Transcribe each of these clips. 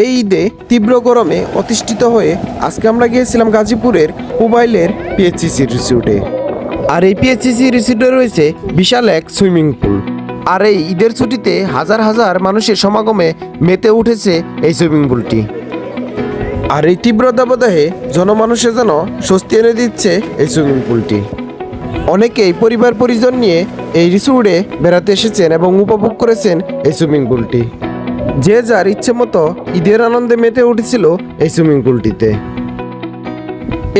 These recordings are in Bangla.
এই ঈদে তীব্র গরমে অতিষ্ঠিত হয়ে আজকে আমরা গিয়েছিলাম গাজীপুরের মোবাইলের পিএইচসিসি রিসোর্টে। আর এই পিএইচসিসি রিসোর্টে রয়েছে বিশাল এক সুইমিং পুল। আর এই ঈদের ছুটিতে হাজার হাজার মানুষের সমাগমে মেতে উঠেছে এই সুইমিং পুলটি। আর এই তীব্র দাবদাহে জনমানুষে যেন স্বস্তি এনে দিচ্ছে এই সুইমিং পুলটি। অনেকেই পরিবার পরিজন নিয়ে এই রিসোর্টে বেড়াতে এসেছেন এবং উপভোগ করেছেন এই সুইমিং পুলটি। যে যার ইচ্ছে মতো ঈদের আনন্দে মেতে উঠেছিল এই সুইমিং পুলটিতে।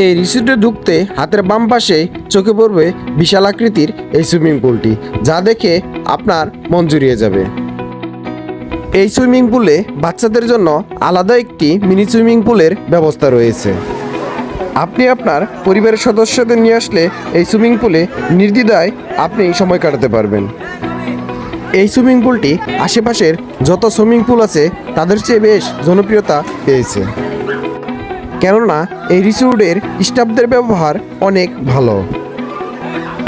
এই রিসোর্টে ঢুকতে হাতের বাম পাশে চোখে পড়বে বিশাল আকৃতির এই সুইমিং পুলটি, যা দেখে আপনার মন জুড়িয়ে যাবে। এই সুইমিং পুলে বাচ্চাদের জন্য আলাদা একটি মিনি সুইমিং পুলের ব্যবস্থা রয়েছে। আপনি আপনার পরিবারের সদস্যদের নিয়ে আসলে এই সুইমিং পুলে নির্দ্বিধায় আপনি সময় কাটাতে পারবেন। এই সুইমিং পুলটি আশেপাশের যত সুইমিং পুল আছে তাদের চেয়ে বেশ জনপ্রিয়তা পেয়েছে, কেননা এই রিসোর্টের স্টাফদের ব্যবহার অনেক ভালো।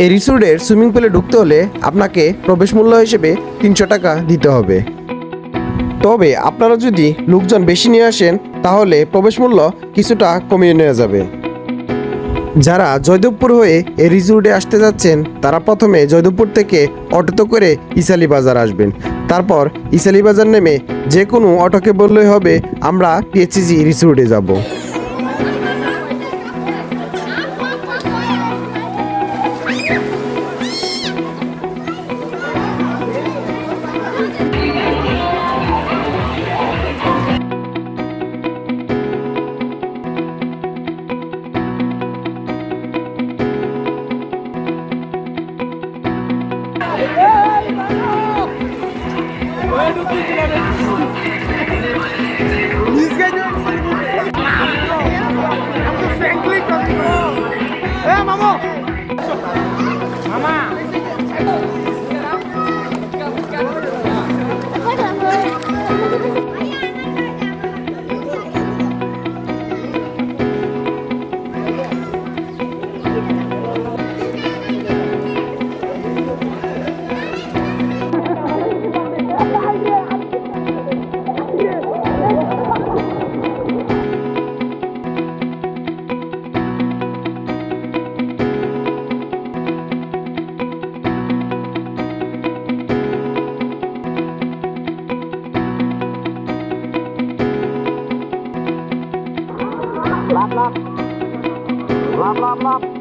এই রিসোর্টের সুইমিং পুলে ঢুকতে হলে আপনাকে প্রবেশ মূল্য হিসেবে 300 টাকা দিতে হবে। তবে আপনারা যদি লোকজন বেশি নিয়ে আসেন তাহলে প্রবেশ মূল্য কিছুটা কমিয়ে নেওয়া যাবে। যারা জয়দেবপুর হয়ে এই রিসোর্টে আসতে যাচ্ছেন তারা প্রথমে জয়দেবপুর থেকে অটোতে করে ইসালি বাজার আসবেন। তারপর ইসালি বাজার নেমে যে কোনো অটোকে বললেই হবে আমরা পিএইচসিসি রিসোর্টে যাব। Lap.